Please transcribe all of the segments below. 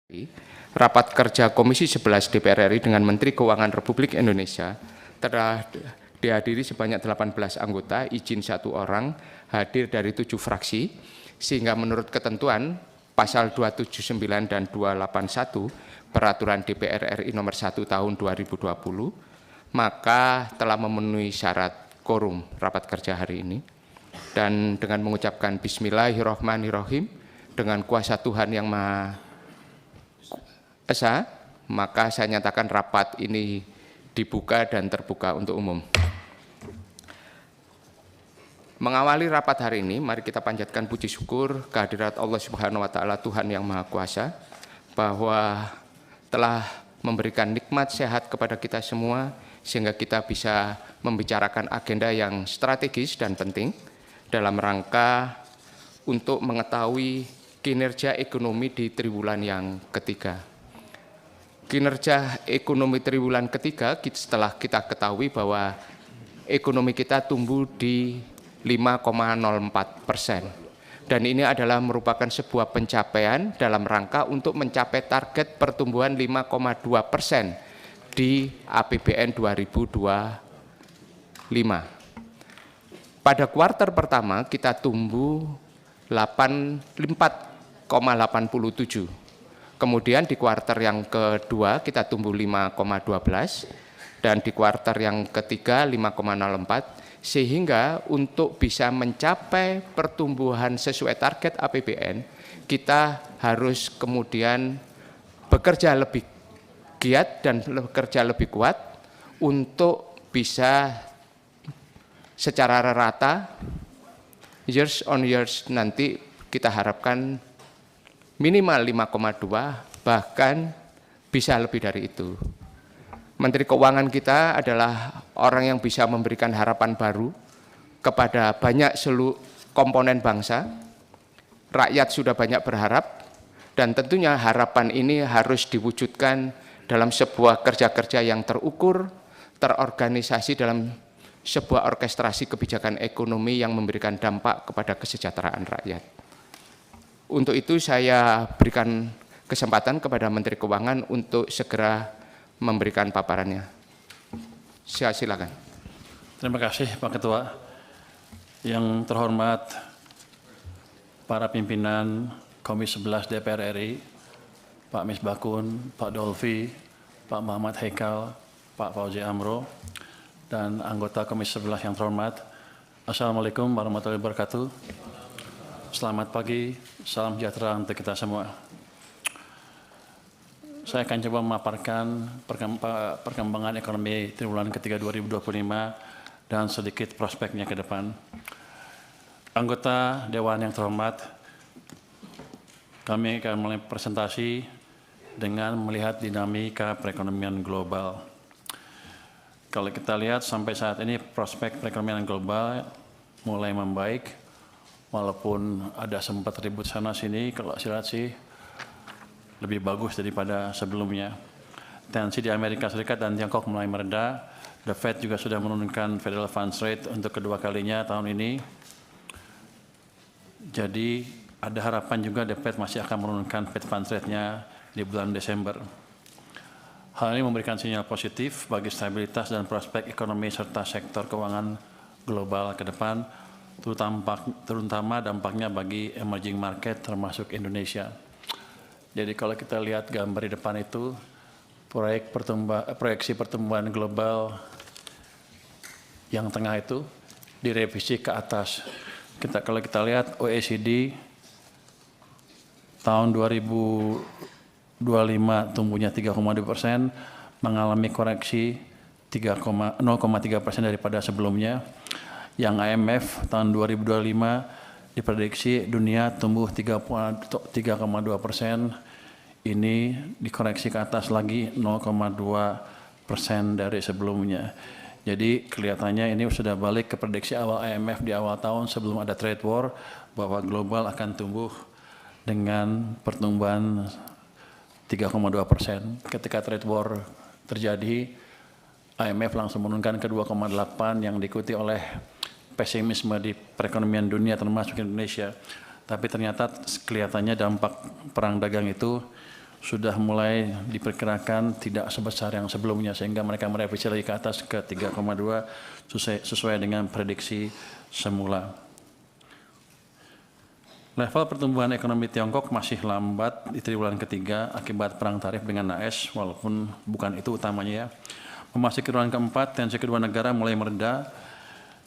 Rapat kerja Komisi 11 DPR RI dengan Menteri Keuangan Republik Indonesia telah dihadiri sebanyak 18 anggota, izin 1 orang, hadir dari 7 fraksi, sehingga menurut ketentuan pasal 279 dan 281 Peraturan DPR RI nomor 1 tahun 2020, maka telah memenuhi syarat quorum rapat kerja hari ini. Dan dengan mengucapkan Bismillahirrahmanirrahim, dengan kuasa Tuhan yang Maha Esa, maka saya nyatakan rapat ini dibuka dan terbuka untuk umum. Mengawali rapat hari ini, mari kita panjatkan puji syukur kehadirat Allah Subhanahu wa Ta'ala, Tuhan yang Maha Kuasa, bahwa telah memberikan nikmat sehat kepada kita semua, sehingga kita bisa membicarakan agenda yang strategis dan penting dalam rangka untuk mengetahui kinerja ekonomi di triwulan yang ketiga. Kinerja ekonomi triwulan ketiga setelah kita ketahui bahwa ekonomi kita tumbuh di 5,04%. Dan ini adalah merupakan sebuah pencapaian dalam rangka untuk mencapai target pertumbuhan 5,2% di APBN 2025. Pada kuartal pertama kita tumbuh 4,87%. Kemudian di kuartal yang kedua kita tumbuh 5,12 dan di kuartal yang ketiga 5,04, sehingga untuk bisa mencapai pertumbuhan sesuai target APBN kita harus kemudian bekerja lebih giat dan bekerja lebih kuat untuk bisa secara rata years on years nanti kita harapkan minimal 5,2, bahkan bisa lebih dari itu. Menteri Keuangan kita adalah orang yang bisa memberikan harapan baru kepada banyak seluruh komponen bangsa. Rakyat sudah banyak berharap, dan tentunya harapan ini harus diwujudkan dalam sebuah kerja-kerja yang terukur, terorganisasi dalam sebuah orkestrasi kebijakan ekonomi yang memberikan dampak kepada kesejahteraan rakyat. Untuk itu saya berikan kesempatan kepada Menteri Keuangan untuk segera memberikan paparannya. Saya silakan. Terima kasih Pak Ketua. Yang terhormat para pimpinan Komisi 11 DPR RI, Pak Misbakun, Pak Dolfi, Pak Muhammad Haikal, Pak Fauzi Amro, dan anggota Komisi 11 yang terhormat. Assalamualaikum warahmatullahi wabarakatuh. Selamat pagi, salam sejahtera untuk kita semua. Saya akan coba memaparkan perkembangan ekonomi triwulan ketiga 2025 dan sedikit prospeknya ke depan. Anggota Dewan yang terhormat, kami akan mulai presentasi dengan melihat dinamika perekonomian global. Kalau kita lihat sampai saat ini prospek perekonomian global mulai membaik, walaupun ada sempat ribut sana sini, kalau saya lihat sih lebih bagus daripada sebelumnya. Tensi di Amerika Serikat dan Tiongkok mulai mereda. The Fed juga sudah menurunkan Federal Funds Rate untuk kedua kalinya tahun ini. Jadi ada harapan juga The Fed masih akan menurunkan Fed Funds Rate-nya di bulan Desember. Hal ini memberikan sinyal positif bagi stabilitas dan prospek ekonomi serta sektor keuangan global ke depan, terutama dampaknya bagi emerging market termasuk Indonesia. Jadi kalau kita lihat gambar di depan itu, proyeksi pertumbuhan global yang tengah itu direvisi ke atas. Kalau kita lihat OECD tahun 2025 tumbuhnya 3,2%, mengalami koreksi 0,3% daripada sebelumnya. Yang IMF tahun 2025 diprediksi dunia tumbuh 3,2%, ini dikoreksi ke atas lagi 0,2% dari sebelumnya. Jadi kelihatannya ini sudah balik ke prediksi awal IMF di awal tahun sebelum ada trade war, bahwa global akan tumbuh dengan pertumbuhan 3,2%. Ketika trade war terjadi, IMF langsung menurunkan ke 2,8 yang diikuti oleh pesimisme di perekonomian dunia termasuk Indonesia. Tapi ternyata kelihatannya dampak perang dagang itu sudah mulai diperkirakan tidak sebesar yang sebelumnya, sehingga mereka merevisi lagi ke atas ke 3,2 sesuai dengan prediksi semula. Level pertumbuhan ekonomi Tiongkok masih lambat di triwulan ketiga akibat perang tarif dengan AS, walaupun bukan itu utamanya ya. Memasuki triwulan keempat, tensi kedua negara mulai mereda.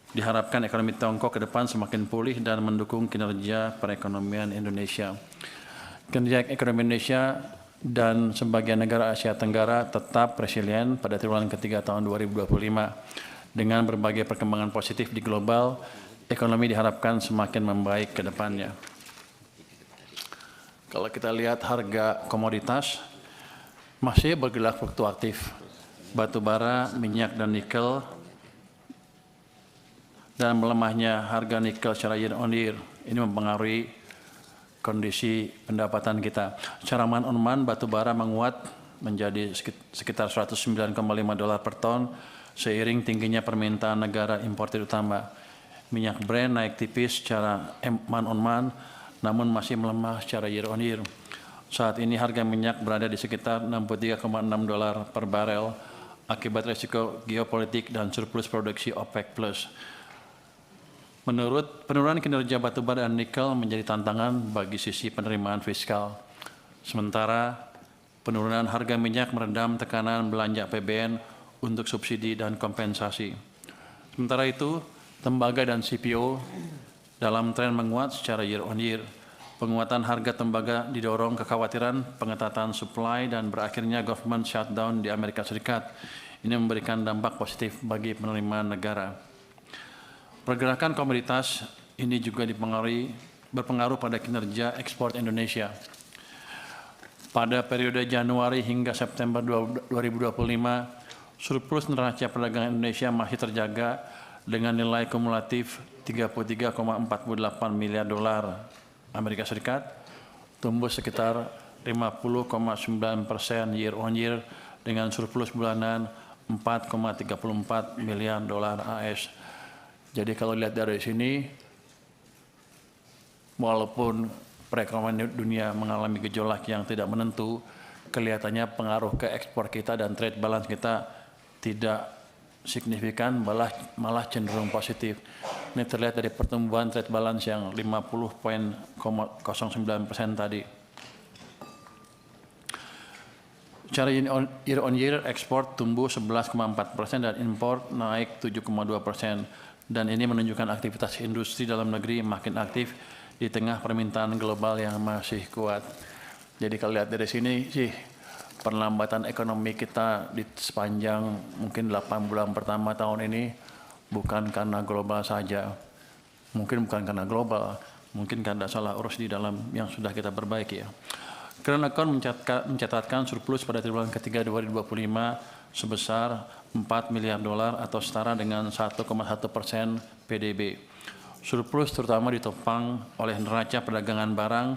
Diharapkan ekonomi Tiongkok ke depan semakin pulih dan mendukung kinerja perekonomian Indonesia. Kinerja ekonomi Indonesia dan sebagian negara Asia Tenggara tetap resilient pada triwulan ketiga tahun 2025. Dengan berbagai perkembangan positif di global, ekonomi diharapkan semakin membaik ke depannya. Kalau kita lihat harga komoditas, masih bergerak fluktuatif. Batu bara, minyak, dan nikel, dan melemahnya harga nikel secara year on year. Ini mempengaruhi kondisi pendapatan kita. Secara man on man, batu bara menguat menjadi sekitar $109,5 per ton, seiring tingginya permintaan negara importir utama. Minyak Brent naik tipis secara man on man, namun masih melemah secara year on year. Saat ini harga minyak berada di sekitar $63,6 per barel akibat risiko geopolitik dan surplus produksi OPEC+. Menurut penurunan kinerja batubara dan nikel menjadi tantangan bagi sisi penerimaan fiskal. Sementara penurunan harga minyak meredam tekanan belanja APBN untuk subsidi dan kompensasi. Sementara itu, tembaga dan CPO dalam tren menguat secara year on year. Penguatan harga tembaga didorong kekhawatiran pengetatan supply dan berakhirnya government shutdown di Amerika Serikat. Ini memberikan dampak positif bagi penerimaan negara. Pergerakan komoditas ini juga berpengaruh pada kinerja ekspor Indonesia. Pada periode Januari hingga September 2025, surplus neraca perdagangan Indonesia masih terjaga dengan nilai kumulatif $33,48 miliar Amerika Serikat, tumbuh sekitar 50,9% year on year dengan surplus bulanan $4,34 miliar AS. Jadi kalau lihat dari sini, walaupun perekonomian dunia mengalami gejolak yang tidak menentu, kelihatannya pengaruh ke ekspor kita dan trade balance kita tidak signifikan, malah cenderung positif. Ini terlihat dari pertumbuhan trade balance yang 50,09% tadi. Secara year on year, ekspor tumbuh 11,4% dan impor naik 7,2%. Dan ini menunjukkan aktivitas industri dalam negeri makin aktif di tengah permintaan global yang masih kuat. Jadi kalau lihat dari sini sih, perlambatan ekonomi kita di sepanjang mungkin 8 bulan pertama tahun ini bukan karena global saja. Mungkin bukan karena global, mungkin karena salah urus di dalam yang sudah kita perbaiki ya. Current account mencatatkan surplus pada triwulan ketiga 2025 sebesar $4 miliar atau setara dengan 1,1% PDB. Surplus terutama ditopang oleh neraca perdagangan barang,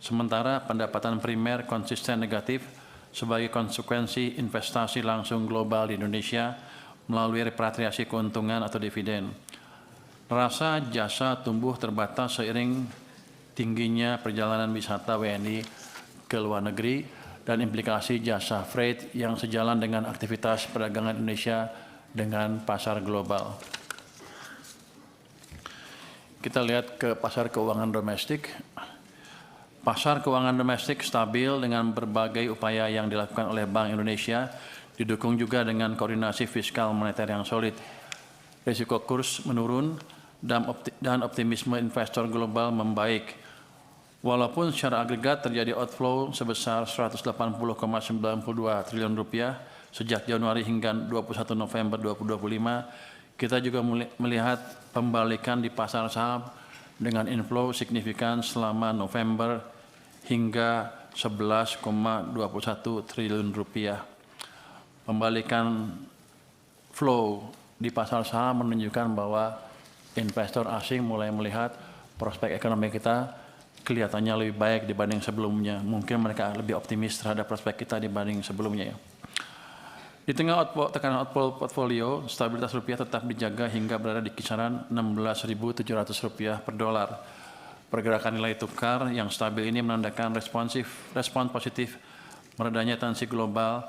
sementara pendapatan primer konsisten negatif sebagai konsekuensi investasi langsung global di Indonesia melalui repatriasi keuntungan atau dividen. Neraca jasa tumbuh terbatas seiring tingginya perjalanan wisata WNI ke luar negeri dan implikasi jasa freight yang sejalan dengan aktivitas perdagangan Indonesia dengan pasar global. Kita lihat ke pasar keuangan domestik. Pasar keuangan domestik stabil dengan berbagai upaya yang dilakukan oleh Bank Indonesia, didukung juga dengan koordinasi fiskal moneter yang solid. Risiko kurs menurun dan optimisme investor global membaik. Walaupun secara agregat terjadi outflow sebesar $180,92 triliun sejak Januari hingga 21 November 2025, kita juga melihat pembalikan di pasar saham dengan inflow signifikan selama November hingga $11,21 triliun. Pembalikan flow di pasar saham menunjukkan bahwa investor asing mulai melihat prospek ekonomi kita kelihatannya lebih baik dibanding sebelumnya. Mungkin mereka lebih optimis terhadap prospek kita dibanding sebelumnya. Di tengah tekanan outflow portfolio, stabilitas rupiah tetap dijaga hingga berada di kisaran Rp16.700 per dolar. Pergerakan nilai tukar yang stabil ini menandakan respons positif meredanya tensi global,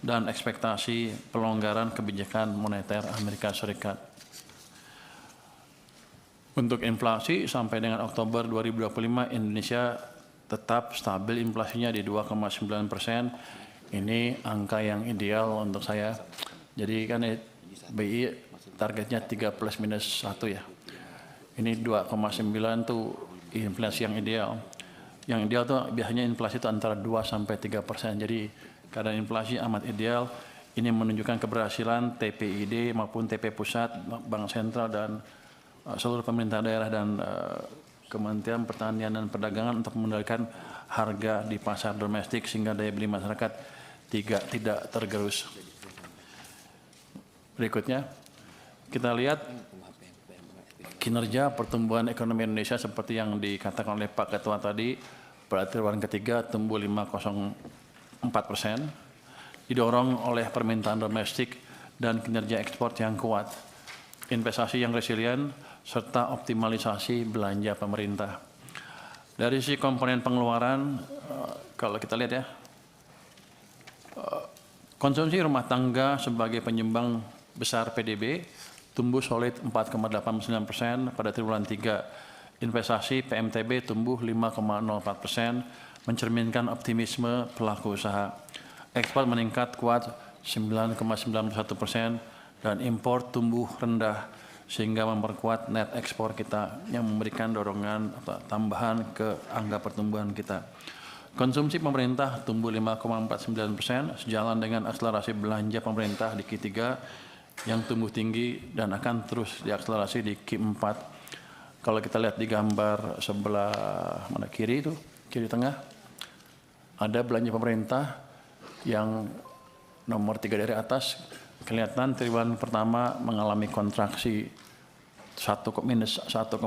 dan ekspektasi pelonggaran kebijakan moneter Amerika Serikat. Untuk inflasi sampai dengan Oktober 2025 Indonesia tetap stabil inflasinya di 2,9%. Ini angka yang ideal untuk saya. Jadi kan BI targetnya 3 plus minus 1 ya. Ini 2,9 tuh inflasi yang ideal. Yang ideal tuh biasanya inflasi itu antara 2 sampai 3%. Jadi keadaan inflasi amat ideal. Ini menunjukkan keberhasilan TPID maupun TP Pusat, Bank Sentral dan seluruh pemerintah daerah dan Kementerian Pertanian dan Perdagangan untuk mengendalikan harga di pasar domestik sehingga daya beli masyarakat tidak tergerus. Berikutnya, kita lihat kinerja pertumbuhan ekonomi Indonesia seperti yang dikatakan oleh Pak Ketua tadi, pada triwulan ketiga tumbuh 5,04%, didorong oleh permintaan domestik dan kinerja ekspor yang kuat, investasi yang resilient, serta optimalisasi belanja pemerintah. Dari sisi komponen pengeluaran, kalau kita lihat ya, konsumsi rumah tangga sebagai penyumbang besar PDB tumbuh solid 4,89% pada triwulan 3. Investasi PMTB tumbuh 5,04%, mencerminkan optimisme pelaku usaha. Ekspor meningkat kuat 9,91% dan impor tumbuh rendah sehingga memperkuat net ekspor kita yang memberikan dorongan tambahan ke angka pertumbuhan kita. Konsumsi pemerintah tumbuh 5,49% sejalan dengan akselerasi belanja pemerintah di Q3 yang tumbuh tinggi dan akan terus diakselerasi di Q4. Kalau kita lihat di gambar sebelah mana kiri itu, kiri tengah, ada belanja pemerintah yang nomor 3 dari atas. Kelihatan triwulan pertama mengalami kontraksi minus 1,37,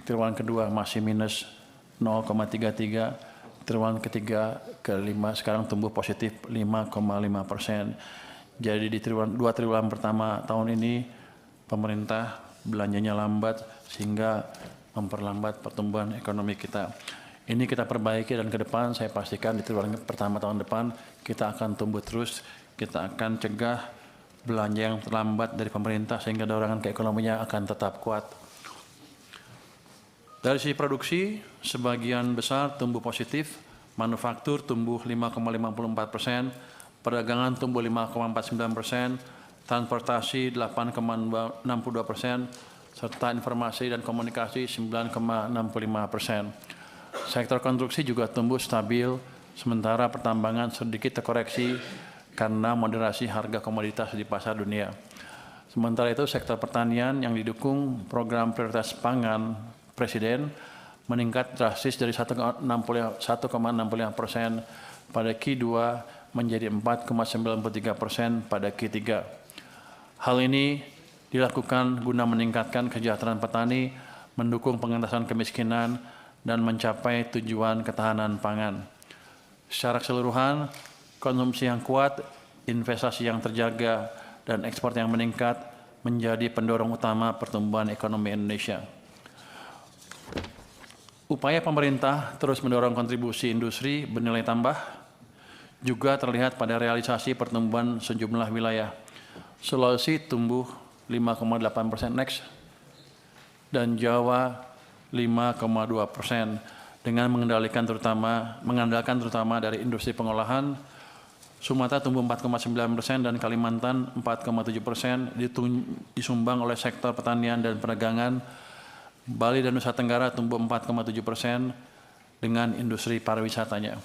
triwulan kedua masih minus 0,33, triwulan ketiga ke 5 sekarang tumbuh positif 5,5%. Jadi di dua triwulan pertama tahun ini pemerintah belanjanya lambat sehingga memperlambat pertumbuhan ekonomi kita. Ini kita perbaiki dan ke depan saya pastikan di triwulan pertama tahun depan kita akan tumbuh terus. Kita akan cegah belanja yang terlambat dari pemerintah sehingga dorongan keekonominya akan tetap kuat. Dari sisi produksi, sebagian besar tumbuh positif, manufaktur tumbuh 5,54%, perdagangan tumbuh 5,49%, transportasi 8,62%, serta informasi dan komunikasi 9,65%. Sektor konstruksi juga tumbuh stabil, sementara pertambangan sedikit terkoreksi karena moderasi harga komoditas di pasar dunia. Sementara itu sektor pertanian yang didukung program prioritas pangan Presiden meningkat drastis dari 1,65% pada Q2 menjadi 4,93% pada Q3. Hal ini dilakukan guna meningkatkan kesejahteraan petani, mendukung pengentasan kemiskinan, dan mencapai tujuan ketahanan pangan. Secara keseluruhan, konsumsi yang kuat, investasi yang terjaga, dan ekspor yang meningkat menjadi pendorong utama pertumbuhan ekonomi Indonesia. Upaya pemerintah terus mendorong kontribusi industri bernilai tambah juga terlihat pada realisasi pertumbuhan sejumlah wilayah. Sulawesi tumbuh 5,8% next dan Jawa 5,2% dengan mengandalkan terutama dari industri pengolahan. Sumatera tumbuh 4,9% dan Kalimantan 4,7% disumbang oleh sektor pertanian dan perdagangan. Bali dan Nusa Tenggara tumbuh 4,7% dengan industri pariwisatanya.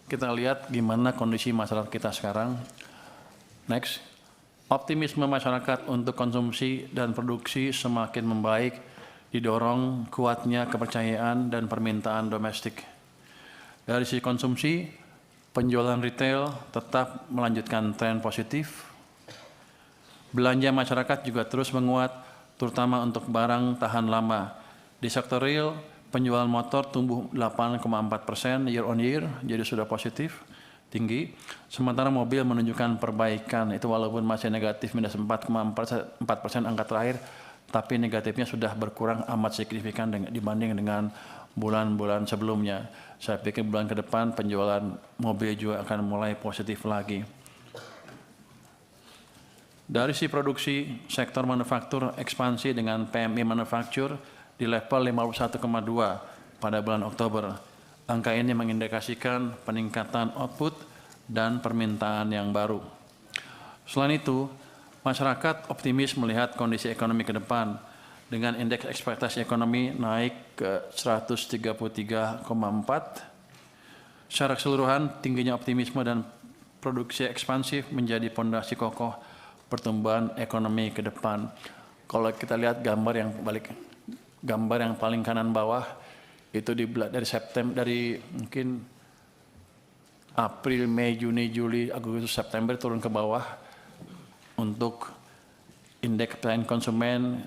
Kita lihat gimana kondisi masyarakat kita sekarang. Next, optimisme masyarakat untuk konsumsi dan produksi semakin membaik, didorong kuatnya kepercayaan dan permintaan domestik. Dari sisi konsumsi, penjualan retail tetap melanjutkan tren positif. Belanja masyarakat juga terus menguat, terutama untuk barang tahan lama. Di sektor real, penjualan motor tumbuh 8,4% year on year, jadi sudah positif, tinggi. Sementara mobil menunjukkan perbaikan, itu walaupun masih negatif minus 4,4% angka terakhir, tapi negatifnya sudah berkurang amat signifikan dibanding dengan bulan-bulan sebelumnya. Saya pikir bulan ke depan penjualan mobil juga akan mulai positif lagi. Dari sisi produksi, sektor manufaktur ekspansi dengan PMI manufaktur di level 51,2 pada bulan Oktober. Angka ini mengindikasikan peningkatan output dan permintaan yang baru. Selain itu, masyarakat optimis melihat kondisi ekonomi ke depan dengan indeks ekspektasi ekonomi naik ke 133,4. Secara keseluruhan, tingginya optimisme dan produksi ekspansif menjadi pondasi kokoh pertumbuhan ekonomi ke depan. Kalau kita lihat gambar yang paling kanan bawah itu dari September, dari mungkin April, Mei, Juni, Juli, Agustus, September turun ke bawah untuk indeks kepercayaan konsumen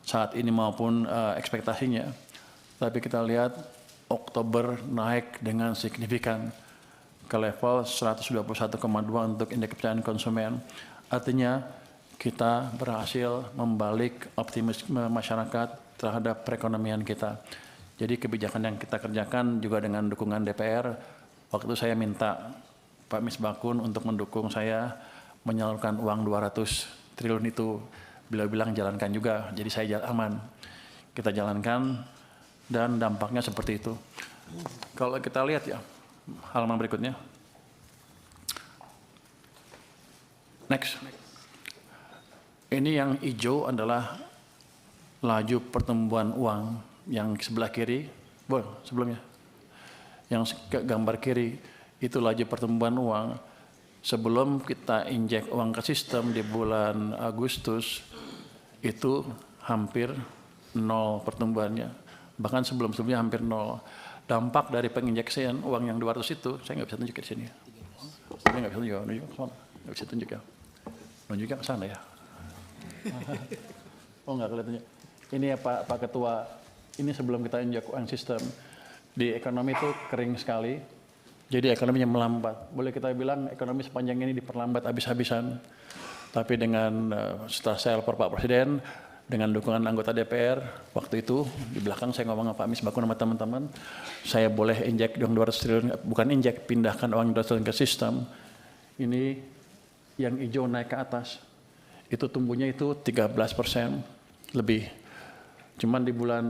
saat ini maupun ekspektasinya. Tapi kita lihat Oktober naik dengan signifikan ke level 121,2 untuk indeks kepercayaan konsumen. Artinya kita berhasil membalik optimisme masyarakat terhadap perekonomian kita. Jadi kebijakan yang kita kerjakan juga dengan dukungan DPR. Waktu saya minta Pak Misbakun untuk mendukung saya menyalurkan uang 200 triliun itu, beliau bilang jalankan juga, jadi saya aman. Kita jalankan dan dampaknya seperti itu. Kalau kita lihat ya, halaman berikutnya. Next. Ini yang hijau adalah laju pertumbuhan uang, yang sebelah kiri, sebelumnya. Yang gambar kiri itu laju pertumbuhan uang. Sebelum kita injek uang ke sistem di bulan Agustus, itu hampir nol pertumbuhannya. Bahkan sebelum-sebelumnya hampir nol. Dampak dari penginjeksian uang yang 200 itu, saya nggak bisa tunjuk di sini. Saya nggak bisa tunjuk, nggak bisa tunjuk ya. Tunjuknya ke sana ya. Oh nggak kelihatannya. Ini ya Pak Ketua, ini sebelum kita injek uang sistem. Di ekonomi itu kering sekali. Jadi ekonominya melambat. Boleh kita bilang ekonomi sepanjang ini diperlambat habis-habisan. Tapi dengan setelah saya lapor Pak Presiden, dengan dukungan anggota DPR, waktu itu di belakang saya ngomong sama Pak Misbakun sama teman-teman, saya boleh injek uang 200 triliun, bukan injek, pindahkan uang 200 triliun ke sistem. Ini yang hijau naik ke atas. Itu tumbuhnya itu 13% lebih. Cuman di bulan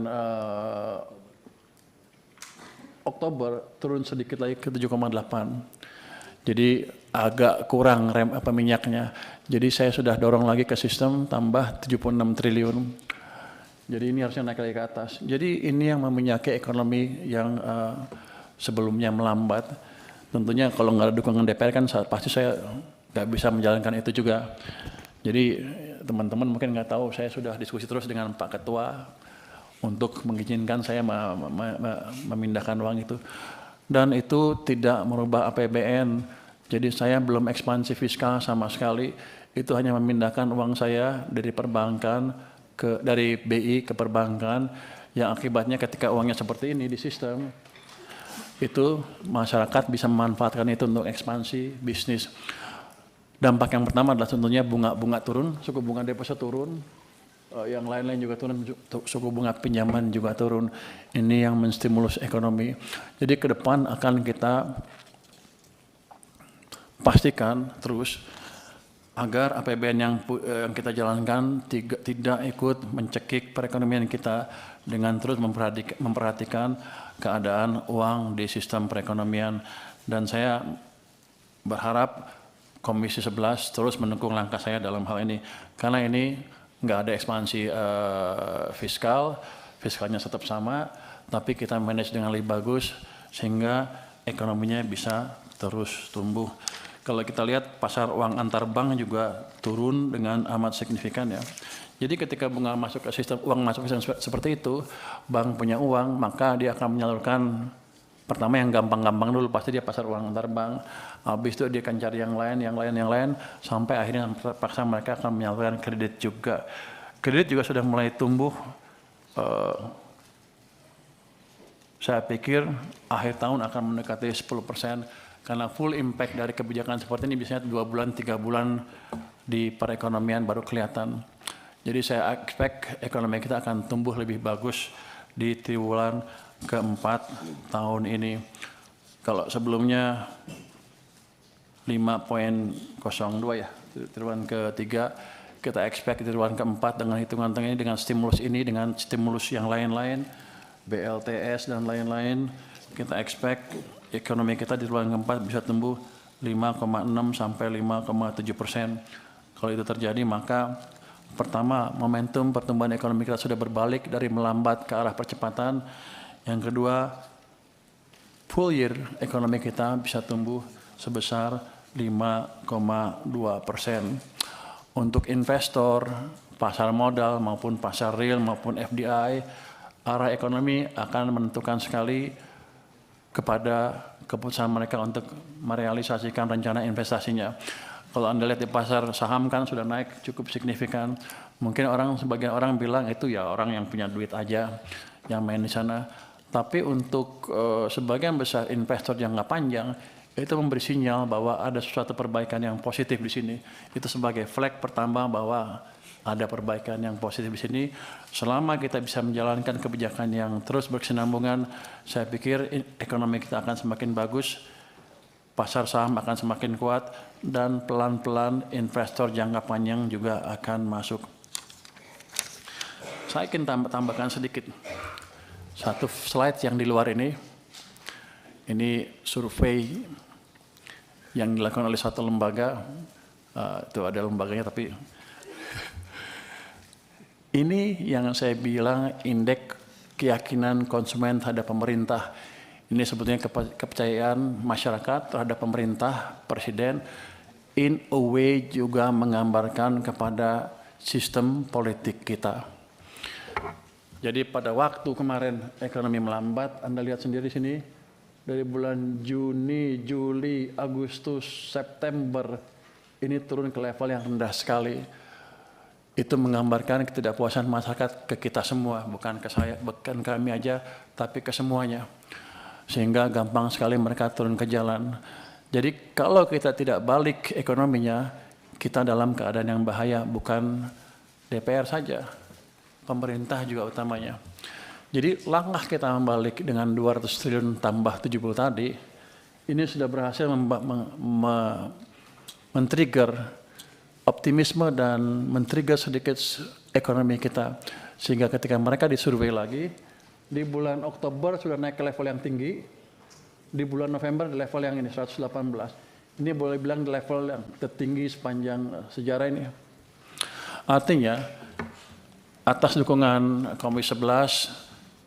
Oktober turun sedikit lagi ke 7,8. Jadi agak kurang minyaknya. Jadi saya sudah dorong lagi ke sistem tambah 76 triliun. Jadi ini harusnya naik lagi ke atas. Jadi ini yang meminyaki ekonomi yang sebelumnya melambat. Tentunya kalau nggak ada dukungan DPR kan pasti saya nggak bisa menjalankan itu juga. Jadi teman-teman mungkin nggak tahu, saya sudah diskusi terus dengan Pak Ketua untuk mengizinkan saya memindahkan uang itu. Dan itu tidak merubah APBN. Jadi saya belum ekspansi fiskal sama sekali. Itu hanya memindahkan uang saya dari perbankan dari BI ke perbankan, yang akibatnya ketika uangnya seperti ini di sistem, itu masyarakat bisa memanfaatkan itu untuk ekspansi bisnis. Dampak yang pertama adalah tentunya bunga turun, suku bunga deposit turun. Yang lain-lain juga turun, suku bunga pinjaman juga turun. Ini yang menstimulus ekonomi. Jadi ke depan akan kita pastikan terus agar APBN yang kita jalankan tidak ikut mencekik perekonomian kita dengan terus memperhatikan keadaan uang di sistem perekonomian. Dan saya berharap Komisi 11 terus mendukung langkah saya dalam hal ini. Karena ini nggak ada ekspansi fiskalnya tetap sama, tapi kita manage dengan lebih bagus sehingga ekonominya bisa terus tumbuh. Kalau kita lihat pasar uang antar bank juga turun dengan amat signifikan ya. Jadi ketika bunga masuk ke sistem, uang masuk ke sistem seperti itu, bank punya uang, maka dia akan menyalurkan, pertama yang gampang-gampang dulu pasti dia pasar uang antar bank. Habis itu dia akan cari yang lain, sampai akhirnya terpaksa mereka akan menyalurkan kredit juga. Kredit juga sudah mulai tumbuh. Saya pikir akhir tahun akan mendekati 10%, karena full impact dari kebijakan seperti ini biasanya 2 bulan, 3 bulan di perekonomian baru kelihatan. Jadi saya expect ekonomi kita akan tumbuh lebih bagus di triwulan keempat tahun ini. Kalau sebelumnya 5,02 ya, triwulan ketiga, kita expect di triwulan keempat dengan hitungan ini, dengan stimulus ini, dengan stimulus yang lain-lain, BLTS dan lain-lain, kita expect ekonomi kita di triwulan keempat bisa tumbuh 5,6 sampai 5,7%. Kalau itu terjadi, maka pertama, momentum pertumbuhan ekonomi kita sudah berbalik dari melambat ke arah percepatan. Yang kedua, full year ekonomi kita bisa tumbuh sebesar 5,2%. Untuk investor, pasar modal maupun pasar real maupun FDI, arah ekonomi akan menentukan sekali kepada keputusan mereka untuk merealisasikan rencana investasinya. Kalau Anda lihat di pasar saham kan sudah naik cukup signifikan. Mungkin sebagian orang bilang itu ya orang yang punya duit aja yang main di sana. Tapi untuk sebagian besar investor jangka panjang, itu memberi sinyal bahwa ada suatu perbaikan yang positif di sini. Itu sebagai flag pertama bahwa ada perbaikan yang positif di sini. Selama kita bisa menjalankan kebijakan yang terus berkesinambungan, saya pikir ekonomi kita akan semakin bagus, pasar saham akan semakin kuat, dan pelan-pelan investor jangka panjang juga akan masuk. Saya ingin tambahkan sedikit. Satu slide yang di luar ini survei yang dilakukan oleh satu lembaga, itu ada lembaganya tapi ini yang saya bilang indeks keyakinan konsumen terhadap pemerintah. Ini sebetulnya kepercayaan masyarakat terhadap pemerintah, presiden, in a way juga menggambarkan kepada sistem politik kita. Jadi pada waktu kemarin ekonomi melambat, Anda lihat sendiri sini, dari bulan Juni, Juli, Agustus, September, ini turun ke level yang rendah sekali. Itu menggambarkan ketidakpuasan masyarakat ke kita semua, bukan ke saya, bukan kami aja, tapi ke semuanya. Sehingga gampang sekali mereka turun ke jalan. Jadi kalau kita tidak balik ekonominya, kita dalam keadaan yang bahaya, bukan DPR saja, pemerintah juga utamanya. Jadi langkah kita membalik dengan 200 triliun tambah 70 tadi, ini sudah berhasil men-trigger optimisme dan men-trigger sedikit ekonomi kita. Sehingga ketika mereka disurvei lagi, di bulan Oktober sudah naik ke level yang tinggi, di bulan November di level yang ini 118. Ini boleh bilang di level yang tertinggi sepanjang sejarah ini. Artinya, atas dukungan Komisi 11,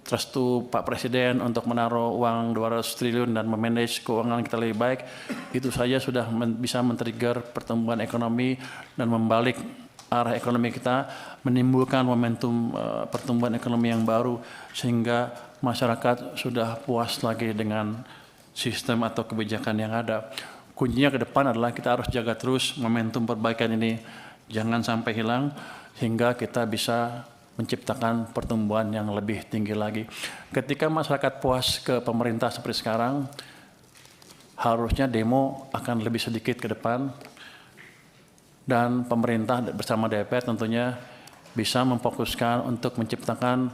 restu Pak Presiden untuk menaruh uang 200 triliun dan memanage keuangan kita lebih baik, itu saja sudah bisa men-trigger pertumbuhan ekonomi dan membalik arah ekonomi kita, menimbulkan momentum pertumbuhan ekonomi yang baru, sehingga masyarakat sudah puas lagi dengan sistem atau kebijakan yang ada. Kuncinya ke depan adalah kita harus jaga terus momentum perbaikan ini, jangan sampai hilang, sehingga kita bisa menciptakan pertumbuhan yang lebih tinggi lagi. Ketika masyarakat puas ke pemerintah seperti sekarang, harusnya demo akan lebih sedikit ke depan, dan pemerintah bersama DPR tentunya bisa memfokuskan untuk menciptakan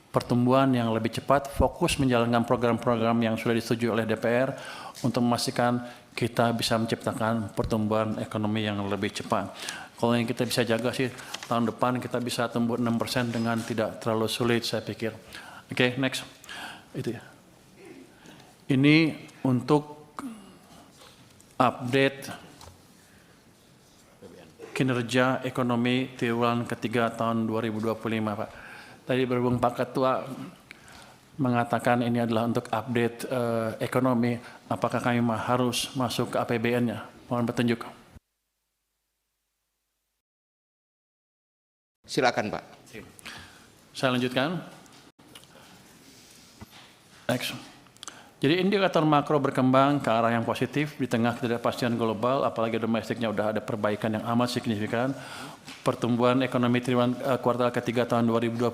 pertumbuhan yang lebih cepat, fokus menjalankan program-program yang sudah disetujui oleh DPR untuk memastikan kita bisa menciptakan pertumbuhan ekonomi yang lebih cepat. Kalau yang kita bisa jaga sih, tahun depan kita bisa tumbuh 6% dengan tidak terlalu sulit, saya pikir. Oke, next. Itu ya. Ini untuk update kinerja ekonomi triwulan ketiga tahun 2025, Pak. Tadi berhubung Pak Ketua mengatakan ini adalah untuk update ekonomi, apakah kami harus masuk ke APBN-nya? Mohon petunjuk. Silakan, Pak. Saya lanjutkan. Next. Jadi indikator makro berkembang ke arah yang positif di tengah ketidakpastian global, apalagi domestiknya sudah ada perbaikan yang amat signifikan. Pertumbuhan ekonomi triwulan kuartal ketiga tahun 2025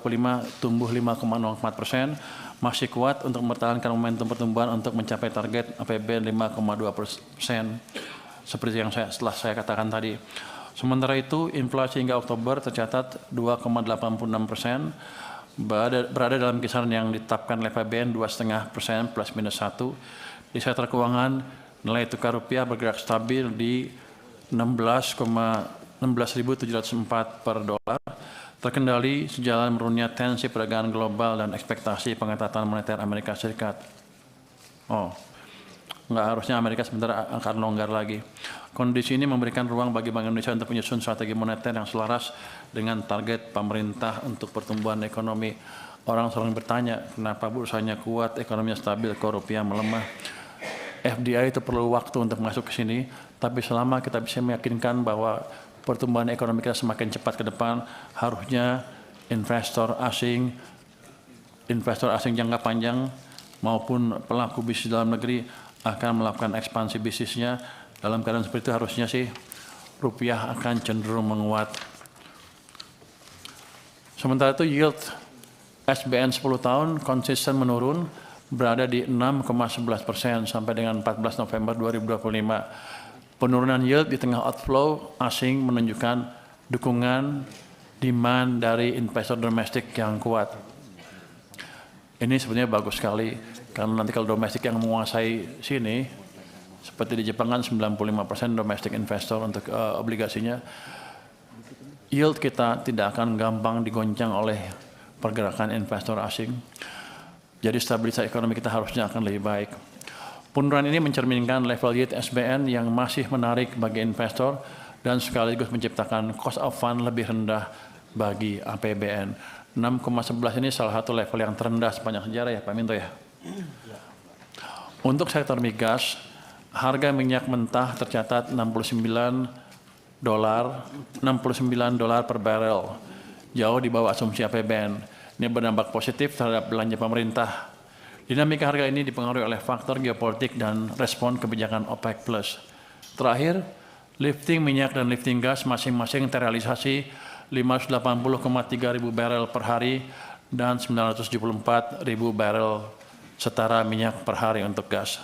tumbuh 5,04%, masih kuat untuk mempertahankan momentum pertumbuhan untuk mencapai target APBN 5,2%, seperti yang setelah saya katakan tadi. Sementara itu, inflasi hingga Oktober tercatat 2,86%, berada dalam kisaran yang ditetapkan oleh PBN 2,5% plus minus 1. Di sektor keuangan, nilai tukar rupiah bergerak stabil di 16.704 per dolar, terkendali sejalan menurunnya tensi perdagangan global dan ekspektasi pengetatan moneter Amerika Serikat. Nggak harusnya Amerika sebentar akan longgar lagi. Kondisi ini memberikan ruang bagi Bank Indonesia untuk menyusun strategi moneter yang selaras dengan target pemerintah untuk pertumbuhan ekonomi. Orang sering bertanya, kenapa bursanya kuat, ekonominya stabil, kok rupiah melemah. FDI itu perlu waktu untuk masuk ke sini, tapi selama kita bisa meyakinkan bahwa pertumbuhan ekonomi kita semakin cepat ke depan, harusnya investor asing jangka panjang maupun pelaku bisnis dalam negeri akan melakukan ekspansi bisnisnya. Dalam keadaan seperti itu harusnya sih rupiah akan cenderung menguat. Sementara itu yield SBN 10 tahun konsisten menurun, berada di 6,11% sampai dengan 14 November 2025. Penurunan yield di tengah outflow asing menunjukkan dukungan demand dari investor domestik yang kuat. Ini sebenarnya bagus sekali, karena nanti kalau domestik yang menguasai sini, seperti di Jepang kan 95% domestik investor untuk obligasinya, yield kita tidak akan gampang digoncang oleh pergerakan investor asing. Jadi stabilitas ekonomi kita harusnya akan lebih baik. Penurunan ini mencerminkan level yield SBN yang masih menarik bagi investor dan sekaligus menciptakan cost of fund lebih rendah bagi APBN. 6,11 ini salah satu level yang terendah sepanjang sejarah ya Pak Minto ya. Untuk sektor migas, harga minyak mentah tercatat $69 per barel, jauh di bawah asumsi APBN. Ini berdampak positif terhadap belanja pemerintah. Dinamika harga ini dipengaruhi oleh faktor geopolitik dan respon kebijakan OPEC+. Terakhir, lifting minyak dan lifting gas masing-masing terrealisasi 580,3 ribu barel per hari dan 974 ribu barel setara minyak per hari untuk gas.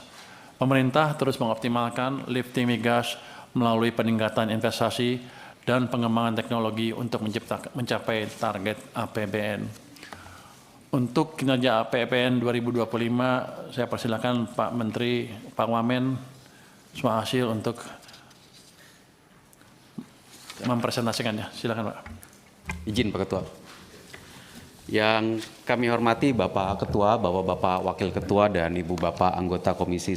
Pemerintah terus mengoptimalkan lifting migas melalui peningkatan investasi dan pengembangan teknologi untuk mencapai target APBN. Untuk kinerja APBN 2025, saya persilakan Pak Menteri, Pak Wamen, Swahasil untuk mempresentasikannya. Silakan Pak. Izin Pak Ketua. Yang kami hormati Bapak Ketua, Bapak-Bapak Wakil Ketua dan Ibu Bapak anggota Komisi